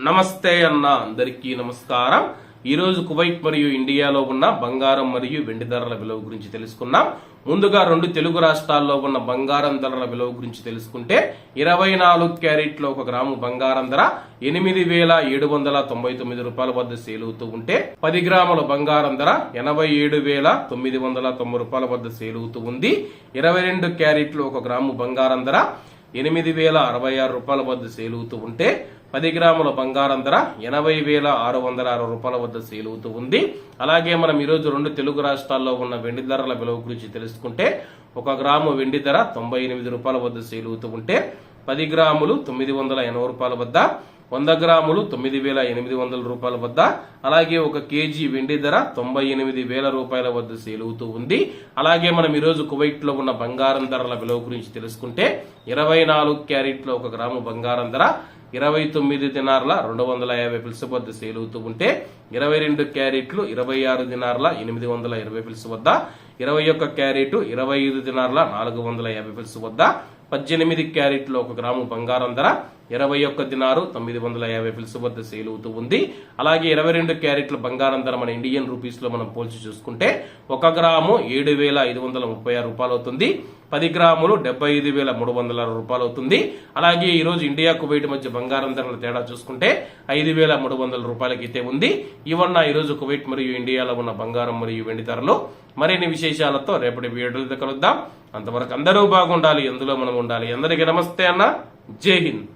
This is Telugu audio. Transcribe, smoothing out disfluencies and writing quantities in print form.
నమస్తే అన్న అందరికీ నమస్కారం. ఈ రోజు కువైట్ మరియు ఇండియాలో ఉన్న బంగారం మరియు వెండి ధరల విలువ గురించి తెలుసుకున్నాం. ముందుగా రెండు తెలుగు రాష్ట్రాల్లో ఉన్న బంగారం ధరల విలువ గురించి తెలుసుకుంటే 24 క్యారెట్ల 1 గ్రాము బంగారం ధర 8,799 రూపాయల వద్ద సేల్ అవుతూ ఉంటే 10 గ్రాముల బంగారం ధర 87,990 రూపాయల వద్ద సేల్ అవుతూ ఉంది. 22 క్యారెట్ల 1 గ్రాము బంగారం ధర 8,066 రూపాయల వద్ద సేల్ అవుతూ ఉంటే 10 గ్రాముల బంగారం ధర 80,606 రూపాయల వద్ద సేల్ అవుతూ ఉంది. అలాగే మనం ఈరోజు రెండు తెలుగు రాష్ట్రాల్లో ఉన్న వెండి ధరల విలువ గురించి తెలుసుకుంటే 1 గ్రాము వెండి ధర 98 రూపాయల వద్ద సేల్ అవుతూ ఉంటే 10 గ్రాములు 980 రూపాయల వద్ద, 100 గ్రాములు 9,800 రూపాయల వద్ద, అలాగే 1 కేజీ వెండి ధర 98,000 రూపాయల వద్ద సేల్ అవుతూ ఉంది. అలాగే మనం ఈరోజు కువైట్ లో ఉన్న బంగారం ధరల విలువ గురించి తెలుసుకుంటే 24 క్యారెట్ల 1 గ్రాము బంగారం ధర 29 దినార్ల 250 పిల్స్ వద్ద సేల్ అవుతూ ఉంటే 22 క్యారెట్లు 26 దినార్ల 820 పిల్స్ వద్ద, 21 క్యారెట్ 25 దినార్ల 450 పిల్స్ వద్ద, 18 క్యారెట్లు 1 గ్రాము బంగారం ధర 21 దినారు 950 పిల్స్ వద్ద సేల్ అవుతూ ఉంది. అలాగే 22 క్యారెట్ల బంగారం ధర మన ఇండియన్ రూపీస్ లో మనం పోల్చి చూసుకుంటే 1 గ్రాము 7,536 రూపాయలు అవుతుంది. 10 గ్రాములు 75,306 రూపాయలు అవుతుంది. అలాగే ఈ రోజు ఇండియా కువైట్ మధ్య బంగారం ధరల తేడా చూసుకుంటే 5,300 రూపాయలకైతే ఉంది. ఇవన్న ఈ రోజు కువైట్ మరియు ఇండియాలో ఉన్న బంగారం మరియు వెండి ధరలు. మరిన్ని విశేషాలతో రేపటి వీడియోలో కలుద్దాం. అంతవరకు అందరూ బాగుండాలి, ఎందులో మనం ఉండాలి. అందరికీ నమస్తే అన్న, జై హింద్.